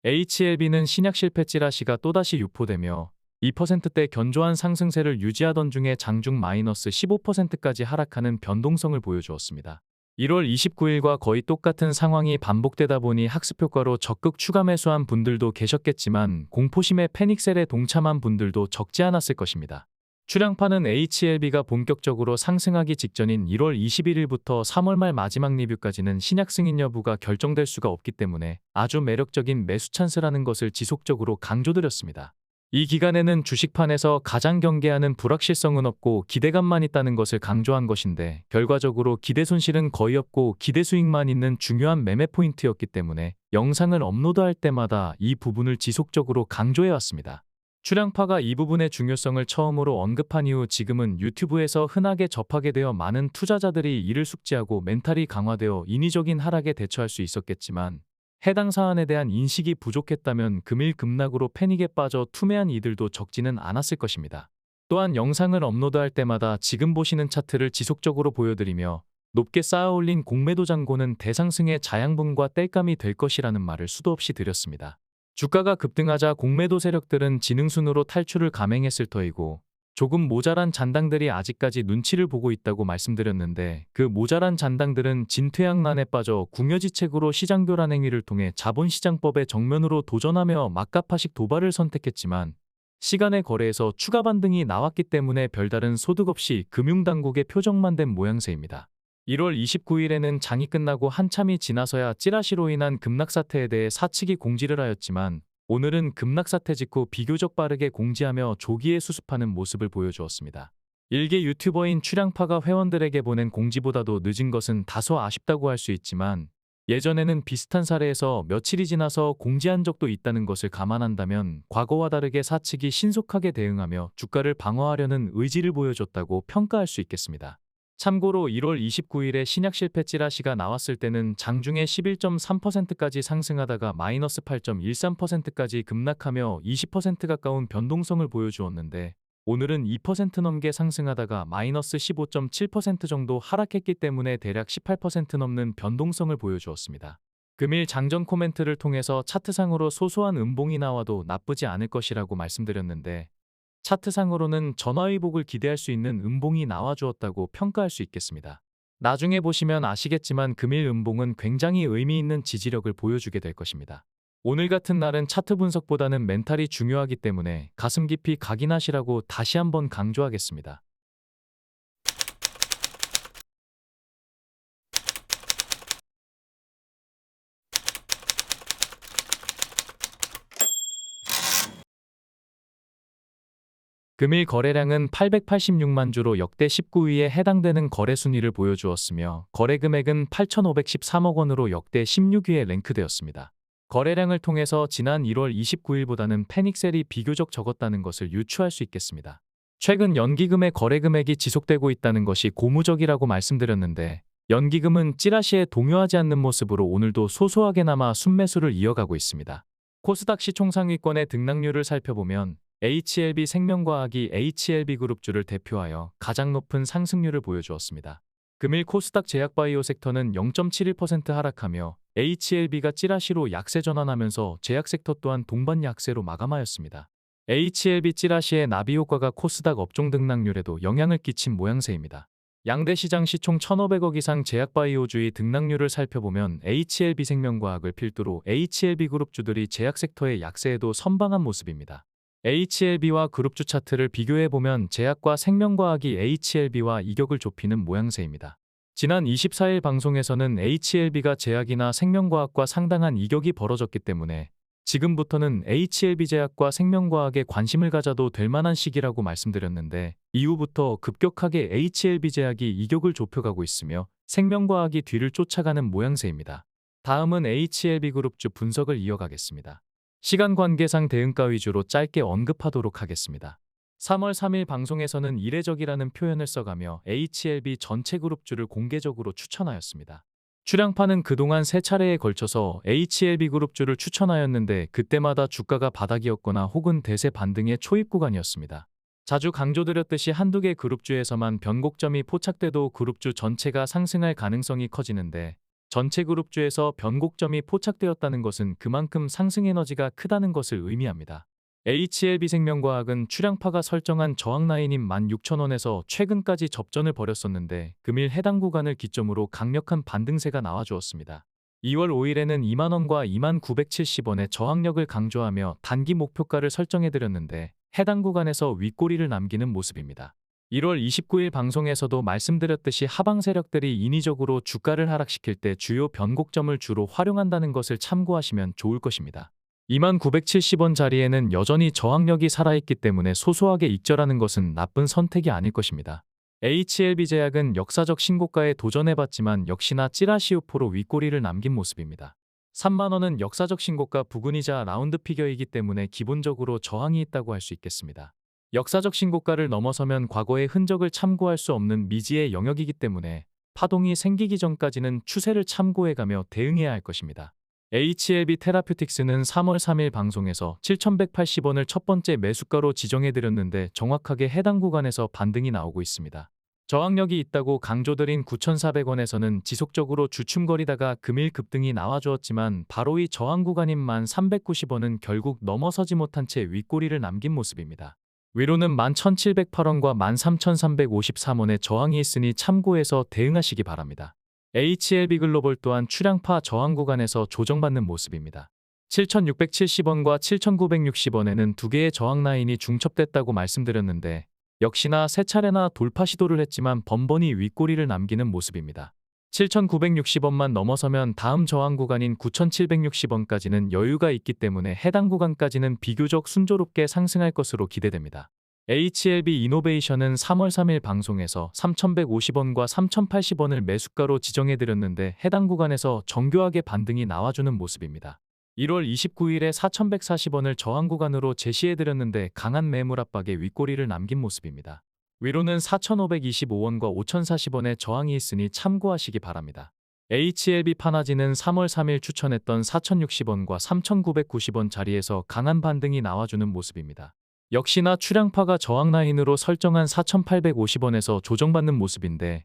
HLB는 신약 실패 찌라시가 또다시 유포되며 2%대 견조한 상승세를 유지하던 중에 장중 마이너스 15%까지 하락하는 변동성을 보여주었습니다. 1월 29일과 거의 똑같은 상황이 반복되다 보니 학습효과로 적극 추가 매수한 분들도 계셨겠지만 공포심에 패닉셀에 동참한 분들도 적지 않았을 것입니다. 출량파는 HLB가 본격적으로 상승하기 직전인 1월 21일부터 3월 말 마지막 리뷰까지는 신약 승인 여부가 결정될 수가 없기 때문에 아주 매력적인 매수 찬스라는 것을 지속적으로 강조드렸습니다. 이 기간에는 주식판에서 가장 경계하는 불확실성은 없고 기대감만 있다는 것을 강조한 것인데 결과적으로 기대 손실은 거의 없고 기대 수익만 있는 중요한 매매 포인트였기 때문에 영상을 업로드할 때마다 이 부분을 지속적으로 강조해왔습니다. 출량파가 이 부분의 중요성을 처음으로 언급한 이후 지금은 유튜브에서 흔하게 접하게 되어 많은 투자자들이 이를 숙지하고 멘탈이 강화되어 인위적인 하락에 대처할 수 있었겠지만 해당 사안에 대한 인식이 부족했다면 금일 급락으로 패닉에 빠져 투매한 이들도 적지는 않았을 것입니다. 또한 영상을 업로드할 때마다 지금 보시는 차트를 지속적으로 보여드리며 높게 쌓아올린 공매도 잔고는 대상승의 자양분과 땔감이 될 것이라는 말을 수도 없이 드렸습니다. 주가가 급등하자 공매도 세력들은 지능순으로 탈출을 감행했을 터이고 조금 모자란 잔당들이 아직까지 눈치를 보고 있다고 말씀드렸는데 그 모자란 잔당들은 진퇴양난에 빠져 궁여지책으로 시장교란 행위를 통해 자본시장법에 정면으로 도전하며 막가파식 도발을 선택했지만 시간의 거래에서 추가 반등이 나왔기 때문에 별다른 소득 없이 금융당국의 표적만 된 모양새입니다. 1월 29일에는 장이 끝나고 한참이 지나서야 찌라시로 인한 급락 사태에 대해 사측이 공지를 하였지만 오늘은 급락 사태 직후 비교적 빠르게 공지하며 조기에 수습하는 모습을 보여주었습니다. 일개 유튜버인 출량파가 회원들에게 보낸 공지보다도 늦은 것은 다소 아쉽다고 할 수 있지만 예전에는 비슷한 사례에서 며칠이 지나서 공지한 적도 있다는 것을 감안한다면 과거와 다르게 사측이 신속하게 대응하며 주가를 방어하려는 의지를 보여줬다고 평가할 수 있겠습니다. 참고로 1월 29일에 신약 실패 찌라시가 나왔을 때는 장중에 11.3%까지 상승하다가 마이너스 8.13%까지 급락하며 20% 가까운 변동성을 보여주었는데 오늘은 2% 넘게 상승하다가 마이너스 15.7% 정도 하락했기 때문에 대략 18% 넘는 변동성을 보여주었습니다. 금일 장전 코멘트를 통해서 차트상으로 소소한 음봉이 나와도 나쁘지 않을 것이라고 말씀드렸는데 차트상으로는 전화위복을 기대할 수 있는 음봉이 나와주었다고 평가할 수 있겠습니다. 나중에 보시면 아시겠지만 금일 음봉은 굉장히 의미 있는 지지력을 보여주게 될 것입니다. 오늘 같은 날은 차트 분석보다는 멘탈이 중요하기 때문에 가슴 깊이 각인하시라고 다시 한번 강조하겠습니다. 금일 거래량은 886만 주로 역대 19위에 해당되는 거래 순위를 보여주었으며 거래 금액은 8,513억 원으로 역대 16위에 랭크되었습니다. 거래량을 통해서 지난 1월 29일보다는 패닉셀이 비교적 적었다는 것을 유추할 수 있겠습니다. 최근 연기금의 거래 금액이 지속되고 있다는 것이 고무적이라고 말씀드렸는데 연기금은 찌라시에 동요하지 않는 모습으로 오늘도 소소하게나마 순매수를 이어가고 있습니다. 코스닥 시총상위권의 등락률을 살펴보면 HLB 생명과학이 HLB그룹주를 대표하여 가장 높은 상승률을 보여주었습니다. 금일 코스닥 제약바이오 섹터는 0.71% 하락하며 HLB가 찌라시로 약세 전환하면서 제약 섹터 또한 동반 약세로 마감하였습니다. HLB 찌라시의 나비 효과가 코스닥 업종 등락률에도 영향을 끼친 모양새입니다. 양대 시장 시총 1,500억 이상 제약바이오주의 등락률을 살펴보면 HLB 생명과학을 필두로 HLB그룹주들이 제약 섹터의 약세에도 선방한 모습입니다. HLB와 그룹주 차트를 비교해보면 제약과 생명과학이 HLB와 이격을 좁히는 모양새입니다. 지난 24일 방송에서는 HLB가 제약이나 생명과학과 상당한 이격이 벌어졌기 때문에 지금부터는 HLB 제약과 생명과학에 관심을 가져도 될 만한 시기라고 말씀드렸는데 이후부터 급격하게 HLB 제약이 이격을 좁혀가고 있으며 생명과학이 뒤를 쫓아가는 모양새입니다. 다음은 HLB그룹주 분석을 이어가겠습니다. 시간 관계상 대응가 위주로 짧게 언급하도록 하겠습니다. 3월 3일 방송에서는 이례적이라는 표현을 써가며 HLB 전체 그룹주를 공개적으로 추천하였습니다. 출량파는 그동안 3차례에 걸쳐서 HLB 그룹주를 추천하였는데 그때마다 주가가 바닥이었거나 혹은 대세 반등의 초입 구간이었습니다. 자주 강조드렸듯이 한두 개 그룹주에서만 변곡점이 포착돼도 그룹주 전체가 상승할 가능성이 커지는데 전체 그룹주에서 변곡점이 포착되었다는 것은 그만큼 상승 에너지가 크다는 것을 의미합니다. HLB생명과학은 출량파가 설정한 저항 라인인 16,000원에서 최근까지 접전을 벌였었는데 금일 해당 구간을 기점으로 강력한 반등세가 나와주었습니다. 2월 5일에는 2만원과 2970원의 저항력을 강조하며 단기 목표가를 설정해드렸는데 해당 구간에서 윗꼬리를 남기는 모습입니다. 1월 29일 방송에서도 말씀드렸듯이 하방 세력들이 인위적으로 주가를 하락시킬 때 주요 변곡점을 주로 활용한다는 것을 참고하시면 좋을 것입니다. 2970원 자리에는 여전히 저항력이 살아있기 때문에 소소하게 익절하는 것은 나쁜 선택이 아닐 것입니다. HLB제약은 역사적 신고가에 도전해봤지만 역시나 찌라시 우포로 윗꼬리를 남긴 모습입니다. 3만원은 역사적 신고가 부근이자 라운드 피겨이기 때문에 기본적으로 저항이 있다고 할 수 있겠습니다. 역사적 신고가를 넘어서면 과거의 흔적을 참고할 수 없는 미지의 영역이기 때문에 파동이 생기기 전까지는 추세를 참고해가며 대응해야 할 것입니다. HLB 테라퓨틱스는 3월 3일 방송에서 7,180원을 첫 번째 매수가로 지정해드렸는데 정확하게 해당 구간에서 반등이 나오고 있습니다. 저항력이 있다고 강조드린 9,400원에서는 지속적으로 주춤거리다가 금일 급등이 나와주었지만 바로 이 저항 구간인 1,390원은 결국 넘어서지 못한 채 윗꼬리를 남긴 모습입니다. 위로는 11,708원과 13,353원의 저항이 있으니 참고해서 대응하시기 바랍니다. HLB글로벌 또한 출량파 저항 구간에서 조정받는 모습입니다. 7,670원과 7,960원에는 두 개의 저항 라인이 중첩됐다고 말씀드렸는데 역시나 세 차례나 돌파 시도를 했지만 번번이 윗꼬리를 남기는 모습입니다. 7,960원만 넘어서면 다음 저항 구간인 9,760원까지는 여유가 있기 때문에 해당 구간까지는 비교적 순조롭게 상승할 것으로 기대됩니다. HLB 이노베이션은 3월 3일 방송에서 3,150원과 3,080원을 매수가로 지정해드렸는데 해당 구간에서 정교하게 반등이 나와주는 모습입니다. 1월 29일에 4,140원을 저항 구간으로 제시해드렸는데 강한 매물 압박에 윗꼬리를 남긴 모습입니다. 위로는 4,525원과 5,040원의 저항이 있으니 참고하시기 바랍니다. HLB 파나지는 3월 3일 추천했던 4,060원과 3,990원 자리에서 강한 반등이 나와주는 모습입니다. 역시나 출량파가 저항 라인으로 설정한 4,850원에서 조정받는 모습인데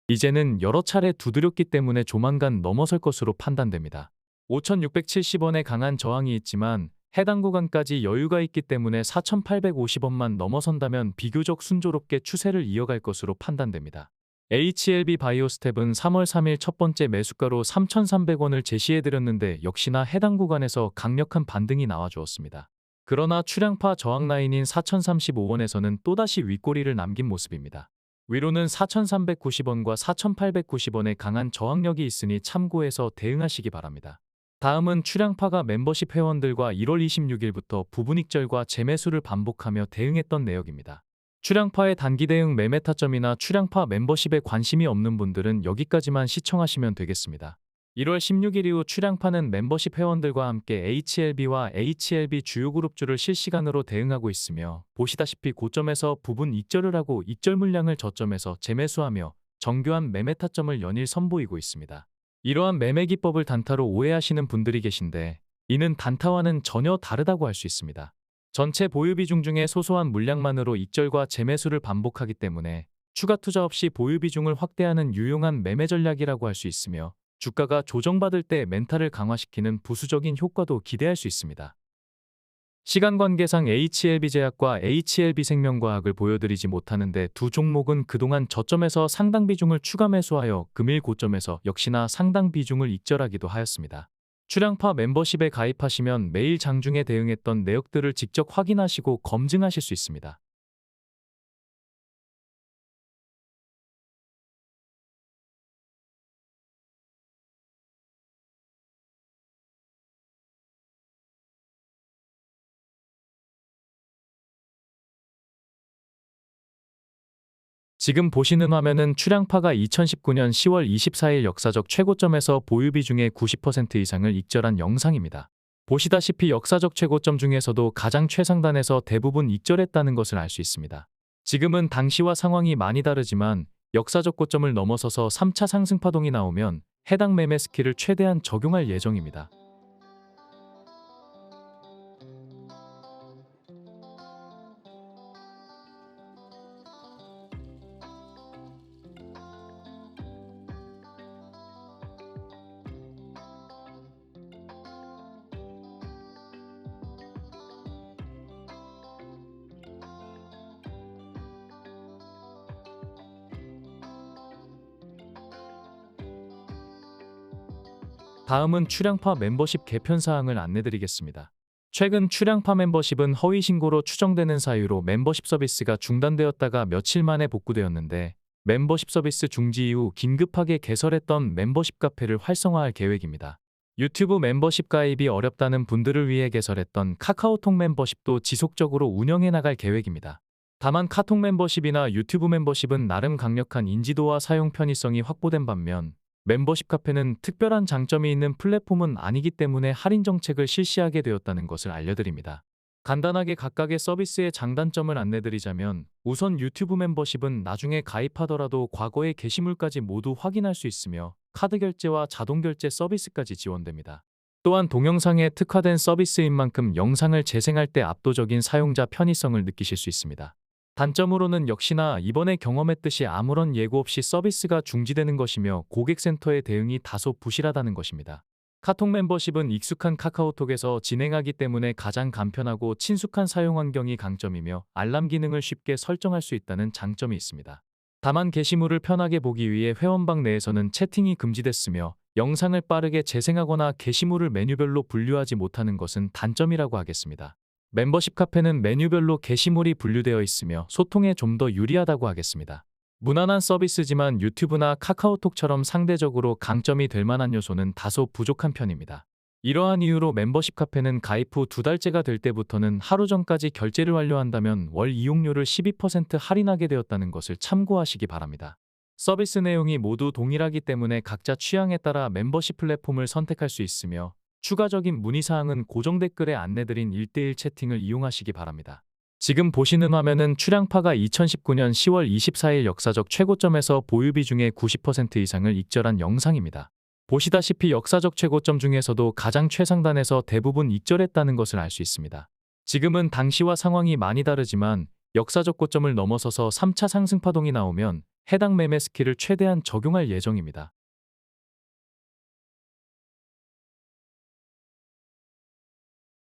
이제는 여러 차례 두드렸기 때문에 조만간 넘어설 것으로 판단됩니다. 5,670원의 강한 저항이 있지만 해당 구간까지 여유가 있기 때문에 4,850원만 넘어선다면 비교적 순조롭게 추세를 이어갈 것으로 판단됩니다. HLB 바이오스텝은 3월 3일 첫 번째 매수가로 3,300원을 제시해드렸는데 역시나 해당 구간에서 강력한 반등이 나와주었습니다. 그러나 출량파 저항 라인인 4,035원에서는 또다시 윗꼬리를 남긴 모습입니다. 위로는 4,390원과 4,890원의 강한 저항력이 있으니 참고해서 대응하시기 바랍니다. 다음은 출량파가 멤버십 회원들과 1월 26일부터 부분익절과 재매수를 반복하며 대응했던 내역입니다. 출량파의 단기 대응 매매 타점이나 출량파 멤버십에 관심이 없는 분들은 여기까지만 시청하시면 되겠습니다. 1월 16일 이후 출량파는 멤버십 회원들과 함께 HLB와 HLB 주요 그룹주를 실시간으로 대응하고 있으며 보시다시피 고점에서 부분 익절을 하고 익절 물량을 저점에서 재매수하며 정교한 매매 타점을 연일 선보이고 있습니다. 이러한 매매 기법을 단타로 오해하시는 분들이 계신데 이는 단타와는 전혀 다르다고 할 수 있습니다. 전체 보유 비중 중에 소소한 물량만으로 익절과 재매수를 반복하기 때문에 추가 투자 없이 보유 비중을 확대하는 유용한 매매 전략이라고 할 수 있으며 주가가 조정받을 때 멘탈을 강화시키는 부수적인 효과도 기대할 수 있습니다. 시간 관계상 HLB제약과 HLB생명과학을 보여드리지 못하는데 두 종목은 그동안 저점에서 상당 비중을 추가 매수하여 금일 고점에서 역시나 상당 비중을 익절하기도 하였습니다. 출량파 멤버십에 가입하시면 매일 장중에 대응했던 내역들을 직접 확인하시고 검증하실 수 있습니다. 지금 보시는 화면은 출량파가 2019년 10월 24일 역사적 최고점에서 보유 비중의 90% 이상을 익절한 영상입니다. 보시다시피 역사적 최고점 중에서도 가장 최상단에서 대부분 익절했다는 것을 알 수 있습니다. 지금은 당시와 상황이 많이 다르지만 역사적 고점을 넘어서서 3차 상승 파동이 나오면 해당 매매 스킬을 최대한 적용할 예정입니다. 다음은 출향파 멤버십 개편 사항을 안내드리겠습니다. 최근 출향파 멤버십은 허위 신고로 추정되는 사유로 멤버십 서비스가 중단되었다가 며칠 만에 복구되었는데, 멤버십 서비스 중지 이후 긴급하게 개설했던 멤버십 카페를 활성화할 계획입니다. 유튜브 멤버십 가입이 어렵다는 분들을 위해 개설했던 카카오톡 멤버십도 지속적으로 운영해 나갈 계획입니다. 다만 카톡 멤버십이나 유튜브 멤버십은 나름 강력한 인지도와 사용 편의성이 확보된 반면, 멤버십 카페는 특별한 장점이 있는 플랫폼은 아니기 때문에 할인 정책을 실시하게 되었다는 것을 알려드립니다. 간단하게 각각의 서비스의 장단점을 안내드리자면, 우선 유튜브 멤버십은 나중에 가입하더라도 과거의 게시물까지 모두 확인할 수 있으며 카드 결제와 자동 결제 서비스까지 지원됩니다. 또한 동영상에 특화된 서비스인 만큼 영상을 재생할 때 압도적인 사용자 편의성을 느끼실 수 있습니다. 단점으로는 역시나 이번에 경험했듯이 아무런 예고 없이 서비스가 중지되는 것이며 고객센터의 대응이 다소 부실하다는 것입니다. 카톡 멤버십은 익숙한 카카오톡에서 진행하기 때문에 가장 간편하고 친숙한 사용 환경이 강점이며 알람 기능을 쉽게 설정할 수 있다는 장점이 있습니다. 다만 게시물을 편하게 보기 위해 회원방 내에서는 채팅이 금지됐으며 영상을 빠르게 재생하거나 게시물을 메뉴별로 분류하지 못하는 것은 단점이라고 하겠습니다. 멤버십 카페는 메뉴별로 게시물이 분류되어 있으며 소통에 좀 더 유리하다고 하겠습니다. 무난한 서비스지만 유튜브나 카카오톡처럼 상대적으로 강점이 될 만한 요소는 다소 부족한 편입니다. 이러한 이유로 멤버십 카페는 가입 후 2달째가 될 때부터는 하루 전까지 결제를 완료한다면 월 이용료를 12% 할인하게 되었다는 것을 참고하시기 바랍니다. 서비스 내용이 모두 동일하기 때문에 각자 취향에 따라 멤버십 플랫폼을 선택할 수 있으며, 추가적인 문의사항은 고정 댓글에 안내드린 1:1 채팅을 이용하시기 바랍니다. 지금 보시는 화면은 출향파가 2019년 10월 24일 역사적 최고점에서 보유비 중에 90% 이상을 익절한 영상입니다. 보시다시피 역사적 최고점 중에서도 가장 최상단에서 대부분 익절했다는 것을 알 수 있습니다. 지금은 당시와 상황이 많이 다르지만 역사적 고점을 넘어서서 3차 상승파동이 나오면 해당 매매 스킬을 최대한 적용할 예정입니다.